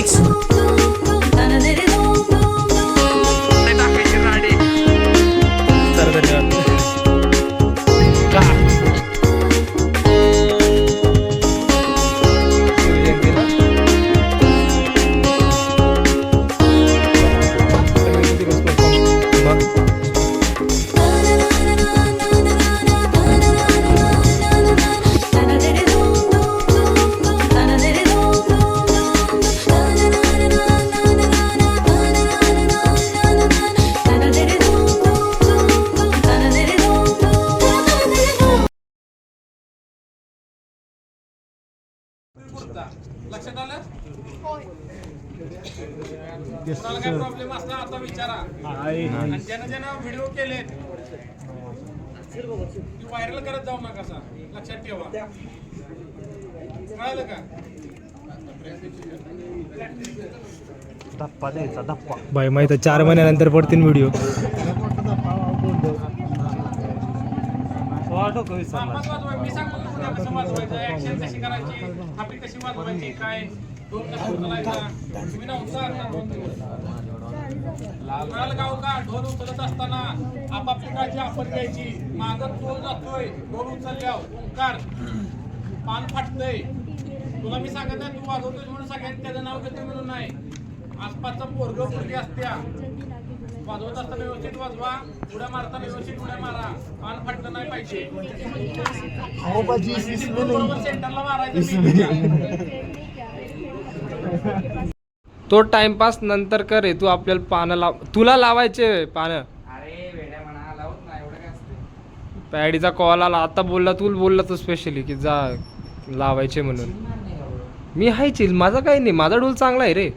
Lyrics लक्षात आलं? कोणाला काय प्रॉब्लेम असला आता विचारा. आणि ज्यानं व्हिडिओ केलेत ती व्हायरल करत जाऊ नका असा लक्षात ठेवा. कळलं का? धप्पा द्यायचा धप्पा. बाई माहिती 4 महिन्यानंतर पडतील व्हिडिओ. वाजवायचं मी सांगतो उद्या कसं वाजवायचं, ऍक्शन कशी करायची, थापी कशी वाजवायची, काय डोल कसा उचलायचा. तुम्ही नव्हता आता 2 दिवस. कळालं का? होता ढोल उचलत असताना आपापली काळजी आपण घ्यायची. मागं तोल जातोय, ढोल उचलल्यावर ओंकार पान फाटतंय. तुला मी सांगत नाही तू वाजवतोय म्हणून सगळ्यांनी त्याचं नाव घेतोय म्हणून नाही. आसपासचा पोरग पोरगी असत्या, वाजवत असताना व्यवस्थित वाजवा, उड्या मारताना व्यवस्थित उड्या मारा, पान फाटलं नाही पाहिजे. बरोबर सेंटरला मारायचं. तो टाइमपास नंतर कर रे. तू आपल्याला पानं लाव, तुला लावायचे पानं. अरे वेड्या म्हणा लावत नाही एवढं काय असते. पॅडीचा कॉल आला आता, बोलला तू बोलला तू स्पेशली की जा लावायचे म्हणून. मी हाय चिल, माझा काही नाही, माझा ढोल चांगला आहे रे.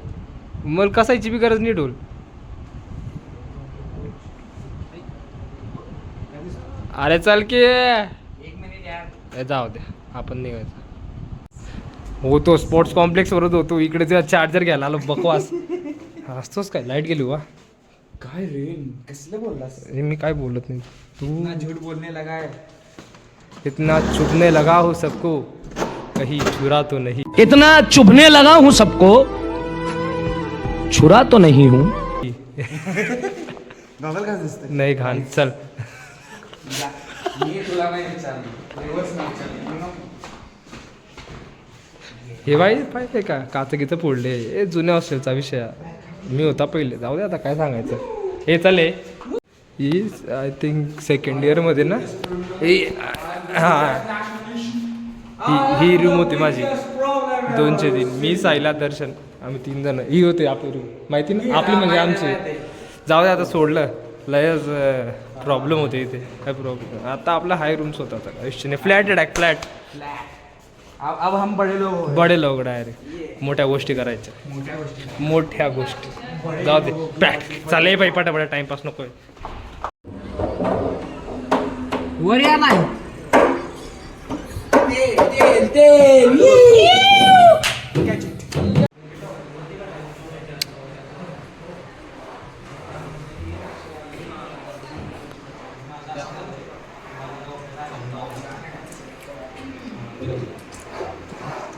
मला कसायची बी गरज नाही ढोल. अरे चल की 1 मिनिट यार. जाऊ दे, आपण निघायचं होतो. स्पोर्ट्स कॉम्प्लेक्स वरच होतो. इकडे तुझा चार्जर घ्यायला आलो. बकवास असतोच काय. लाईट गेली वा काय रे कसलं बोललास? मी काय बोलत नाही. तू झूठ बोलने लगा है. इतना चुभने लगा हो सबको, कहीं छुरा तो नहीं. इतना चुभने लगा हूं सबको, छुरा तो नहीं हूं. गॉगल का दिसतंय? नाही घाण. चल मी तुला नाही विचारलं, रिवर्स नाही विचारलं. हे बाई पाहिजे का काचं गीतं फोडले. हे जुन्या हॉस्टेलचा विषय. मी होता पहिले. जाऊ दे आता काय सांगायचं. हे चाले ही आय थिंक सेकंड इयरमध्ये ना. हां ही रूम होती माझी 203. मी सायला दर्शन आम्ही 3 जण. ही होते आपली रूम माहिती ना आपली म्हणजे आमची. जाऊ दे आता सोडलं. लयच प्रॉब्लेम होते इथे. काय प्रॉब्लेम आता आपला हाय रूम्स होता. फ्लॅट आहे डायरेक्ट फ्लॅट. अब हम बड़े लोग हो. बडे लोक डायरेक्ट मोठ्या गोष्टी करायच्या. मोठ्या गोष्टी जाऊ दे. पॅट चालेल बाई पटापटा. टाइमपास नकोय. वर या नाही.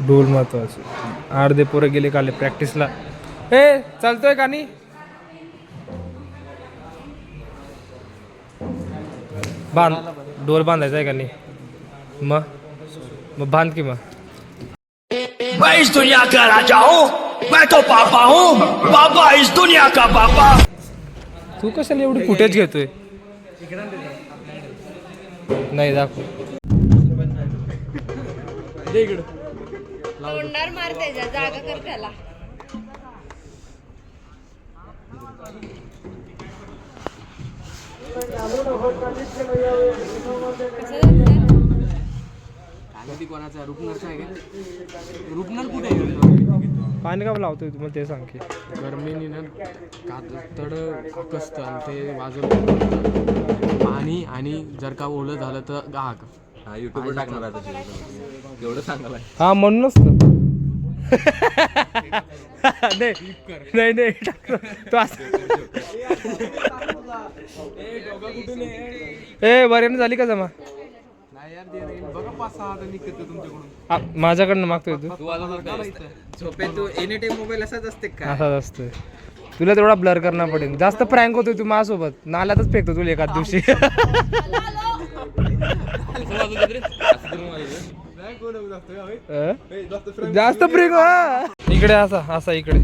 ढोल महत्वाचं. अर्धे पोरं गेले काले प्रॅक्टिसला. ए चालतोय का नाही. बांध. ढोल बांधायचा आहे का नाही. मग बांध की मग. मैं इस दुनिया का राजा हूँ, मैं तो पापा हूँ, पापा इस दुनिया का पापा. तू कशाला एवढी फुटेज घेतोय. नाही दाखव. तोंडावर मार त्याच्या जागा कर त्याला. कोणाचा रुपनरचा आहे का? रुपनर कुठे आहे? पाणी का लावतोय तुम्हाला ते सांग की. गरमीने ना तड कसतं आणि ते वाजवलं पाणी. आणि जर का ओलं झालं तर गाग. हा युट्यूबवर टाकणार आता एवढं सांगायला. हा म्हणूनच तर. नाही नाही तो असं. ए बरेनं झाली का जमा. बघा 5-6 हजार निघते तुमच्याकडून. माझ्याकडनं मागतोय तू झोपेत तू एनी टाइम मोबाईल असाच असते का? असाच असतोय. तुला तेवढा ब्लर करणं पडेल. जास्त प्रँक होतोय तू माझ्यासोबत. नाल्यातच फेकतो तुला एखाद दिवशी. जास्त फ्रेक इकडे असा इकडे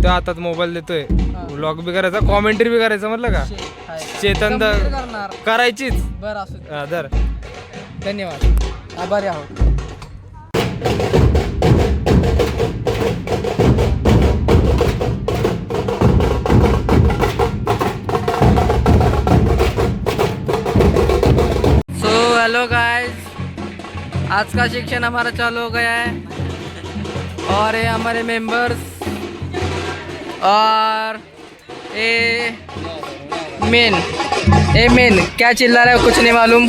त्या हातात मोबाईल देतोय. व्लॉग बी करायचा, कॉमेंट्री बी करायचं म्हटलं का? चेतन करायचीच. बरं असू दे. धर. धन्यवाद, आभारी आहोत. हेलो गाइस, आज का शिक्षण हमारा चालू हो गया है और ये हमारे मेंबर्स और ए मेन क्या चिल्ला रहा है कुछ नहीं मालूम.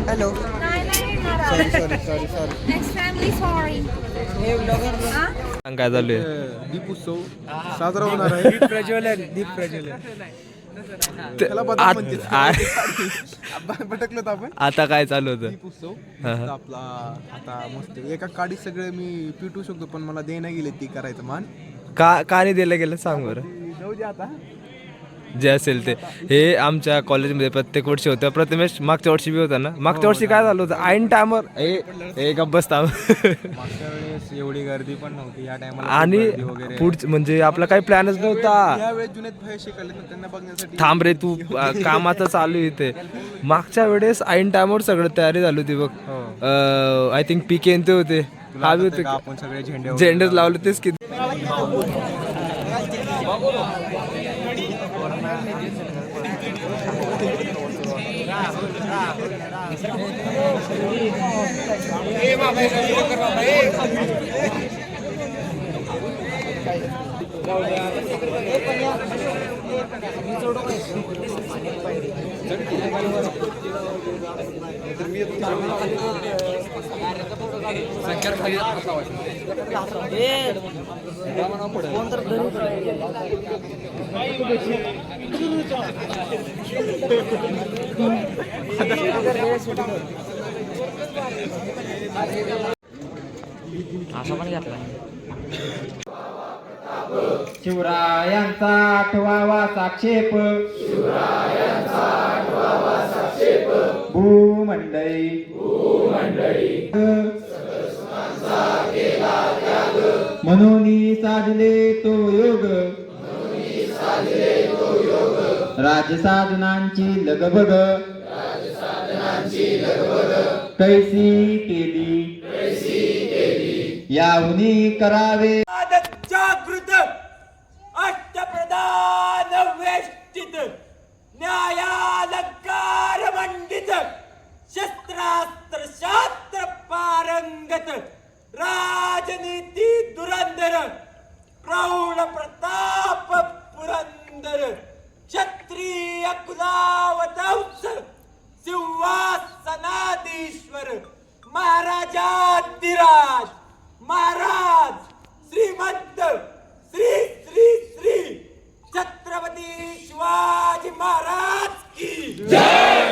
Hello next family sorry. सांग काय चालू आहे? दीपोत्सव साजरा होणार आहे. दीप प्रज्वलन भटकलो आपण. आता काय चालू होतं? दीपोत्सव आपला आता मस्त एका काडी सगळे मी पिटू शकतो, पण मला देण्या गेले ती करायचं मान. का नाही दिलं गेलं सांग बरं. जाऊ दे आता. जे असेल ते. हे आमच्या कॉलेजमध्ये प्रत्येक वर्षी होतं. प्रथमेश मागच्या वर्षी बी होता ना. मागच्या वर्षी काय झालं होतं? ऐन टायमर हे गप्प बसता. मागच्या वेळेस एवढी गर्दी पण नव्हती या टायमाला. आणि पुढचं म्हणजे आपला काही प्लॅनच नव्हता. यावेळेस जुनेत भाई शिकले ना, त्यांना बघण्यासाठी. थांब रे तू, कामाचं चालू इथे. मागच्या वेळेस ऐन टायमवर सगळं तयारी झाली होती बघ. आय थिंक पीके ते होते. हवे होते. आपण सगळे झेंडेच लावले तेच किती. शिवरायांचा 8वा साक्षेप भूमंडळी म्हणून साधले तो योग राजसाधनांची लगबग कैसी केली याहुनी करावे जागृत अष्टप्रधान वेष्टित न्यायालंकार मंडित शस्त्रास्त्र शास्त्र पारंगत राजनीती धुरंधर प्रौढ प्रताप पुरंदर क्षत्रिय कुलावतंस सिंहासनाधीश्वर महाराजाधिराज महाराज श्रीमंत श्री श्री श्री छत्रपती शिवाजी महाराज की जय.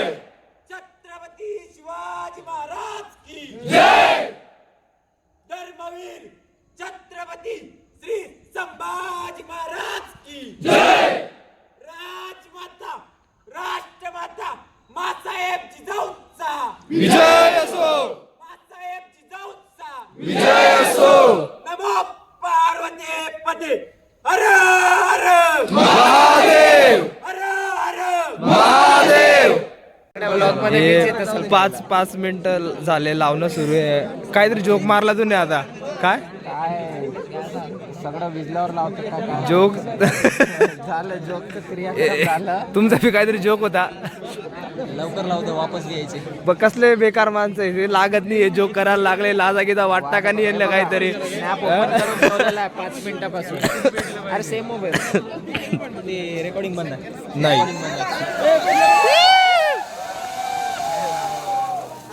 छत्रपती शिवाजी महाराज की जय. धर्मवीर छत्रपती श्री संभाजी महाराज की जय. राजमाता राष्ट्रमाता मासाहेब जिजाऊचा विजय असो. मासाहेब जिजाऊचा विजय असो. नमो पार्वती पदे हर हर महादेव. हर हर महादेव. 5 मिनिटं झाले, लावणं सुरू आहे. काहीतरी जोक मारला तू नाही आता. काय सगळं विजल्यावर लावतो काय जोक झालं जोकचं क्रियाक्रम झालं. तुमचा बी काहीतरी जोक होता. लवकर लावतो वापस घ्यायचे. बघ कसले बेकार माणसं आहे. हे लागत नाही हे जोक करायला लागले. लाजा गीता वाटता का नाही यांना काहीतरी. 5 मिनिटापासून अरे सेम मोबाईल रेकॉर्डिंग बंद नाही.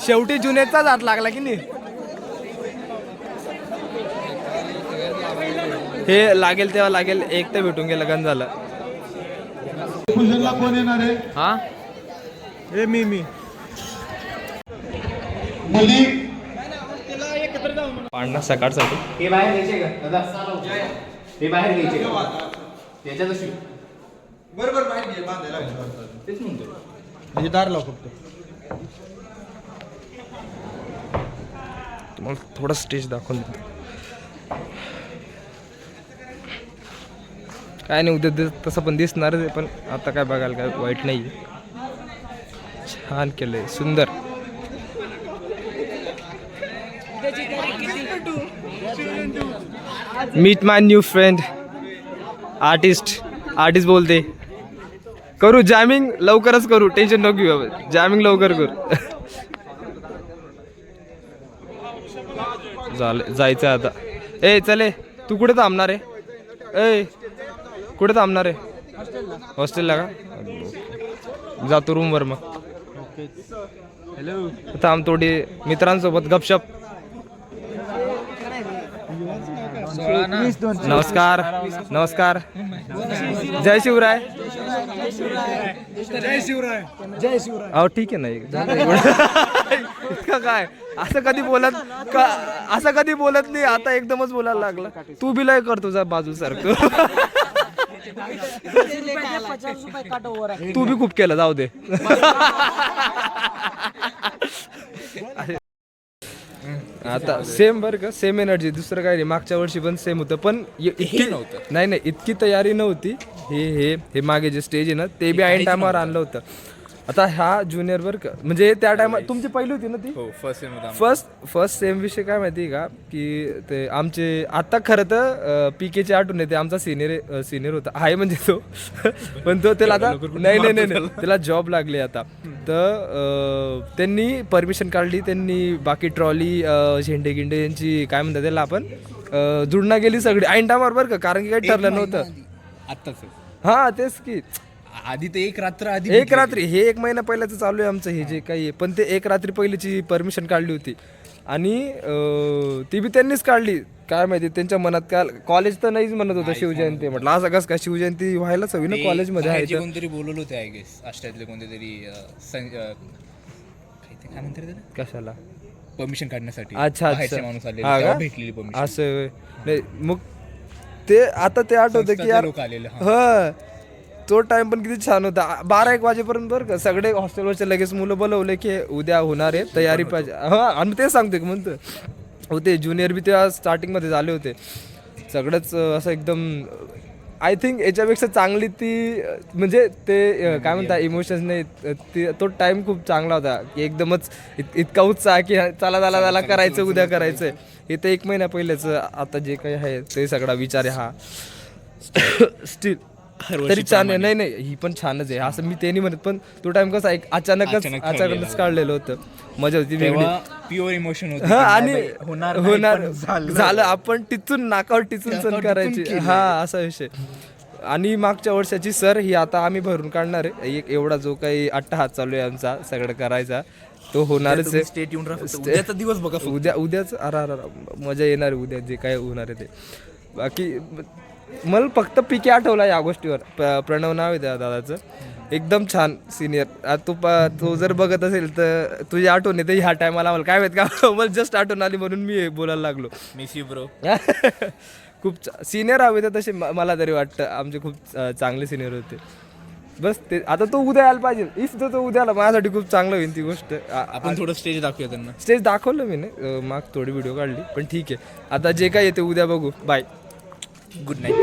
शेवटी जुनेदचाच हात लागला की नाही. हे लागेल तेव्हा लागेल. एक तर भेटून गेलं गण झालं. हा मी पाडणं सकाळसाठी हे बाहेर घ्यायचे का दादा हे बाहेर घ्यायचे का त्याच्यात अशी बरोबर माहिती बांधायला तेच म्हणतो म्हणजे दार लाव फक्त. तुम्हाला थोडा स्टेज दाखवून देतो. काय नाही उद्या तसं पण दिसणारच आहे, पण आता काय बघायला काय वाईट नाही. छान केलंय, सुंदर. मीट माय न्यू फ्रेंड आर्टिस्ट बोलते. करू जॅमिंग लवकरच करू, टेन्शन नको घेऊ, जॅमिंग लवकर करू. झालं जायचं आता. ए चले, तू कुठे थांबणार आहे? ए कुठे थांबणार आहे? हॉस्टेलला का? जातो रूमवर मग. हॅलो थांब थोडी मित्रांसोबत गपशप. नमस्कार नमस्कार. जय शिवराय. अहो ठीक आहे ना, इतकं काय असं कधी बोलत नाही. आता एकदमच बोलायला लागला. तू बी लय कर तुझा बाजू सारखं. तू बी खूप केलं, जाऊ दे. आता सेम बरं का, सेम एनर्जी, दुसरं काय नाही. मागच्या वर्षी पण सेम होतं, पण नाही इतकी तयारी नव्हती. हे मागे जे स्टेज आहे ना, ते बी ऐन टायमावर आणलं होतं. आता हा ज्युनियर बरं का, म्हणजे त्या टायमात तुमची पहिली होती ना ती. फर्स्ट सेम विषय काय माहिती आहे का, की ते आमचे आता खरं तर PKची आठवण येते. आमचा सिनियर होता, आहे म्हणजे तो. पण तो त्याला आता नाही त्याला जॉब लागले आता. तर त्यांनी परमिशन काढली, त्यांनी बाकी ट्रॉली झेंडे गिंडे यांची काय म्हणतात त्याला आपण जुळणा गेली सगळी ऐन टायमावर बरं का, कारण की काही ठरलं नव्हतं आत्ताच. हा तेच की आधी ते एक रात्र हे 1 महिना पहिल्याचं चालू आहे आमचं हे जे काही आहे. पण ते 1 रात्री पहिलीची परमिशन काढली होती आणि ती बी त्यांनीच काढली. काय माहिती त्यांच्या मनात काय, कॉलेज तर नाहीच म्हणत होतं शिवजयंती. म्हटलं असं कसं काय शिवजयंती व्हायलाच हवी ना कॉलेजमध्ये आहे. कोणतरी बोलवलं होते आय गेस, अष्टातले कोणतेतरी काय म्हणतात त्याला, कशाला परमिशन काढण्यासाठी. अच्छा माणूस आले हा का? भेटलेली परमिशन. असं नाही मग ते आता ते आठवतं की यार लोक आलेले. हा तो टाइम पण किती छान होता. 12-1 वाजेपर्यंत बरं का, सगळे हॉस्टेलवरचे लगेच मुलं बोलवले की उद्या होणार आहे, तयारी पाहिजे. हा आणि तेच सांगतो की म्हणतो होते ज्युनियर बी तेव्हा स्टार्टिंगमध्ये झाले होते. सगळंच असं एकदम आय थिंक याच्यापेक्षा चांगली ती म्हणजे ते काय म्हणतात इमोशन्स नाही, तो टाइम खूप चांगला होता की एकदमच इतका उत्साह की चला करायचं, उद्या करायचं. हे तर 1 महिना पहिलेचं. आता जे काही आहे ते सगळा विचार आहे हा स्टील तरी छान आहे. नाही ही पण छानच आहे, असं मी ते नाही म्हणत. पण तो टाइम कसा एक अचानकच काढलेलं होतं. मजा होती वेगळी, प्युअर इमोशन होतं. हा आणि होणार झालं, आपण टिचून नाकावर टिचून सण करायची, हा असा विषय. आणि मागच्या वर्षाची सर ही आता आम्ही भरून काढणार आहे. एक एवढा जो काही अट्टाहास चालू आहे आमचा सगळं करायचा, तो होणारच आहे. स्टेट येऊन उद्याचा दिवस बघा, उद्याच मजा येणार आहे. उद्या जे काय होणार आहे ते. बाकी मला फक्त PK आठवला या गोष्टीवर. प्रणव नाव आहे त्या दादाचं, एकदम छान सिनियर. तो जर बघत असेल तर तुझी आठवण येते ह्या टायमाला. मला काय माहित का, मला जस्ट आठवण आली म्हणून मी बोलायला लागलो. Miss you bro. खूप सिनियर हवे तर तसे मला तरी वाटतं आमचे खूप चांगले सिनियर होते. बस ते आता तो उद्या यायला पाहिजे. इफ तो उद्याला माझ्यासाठी खूप चांगलं होईल ती गोष्ट. आपण थोडं स्टेज दाखवूया त्यांना. स्टेज दाखवलं मी ना माग थोडी व्हिडिओ काढली, पण ठीक आहे. आता जे काय येते उद्या बघू. Bye, good night.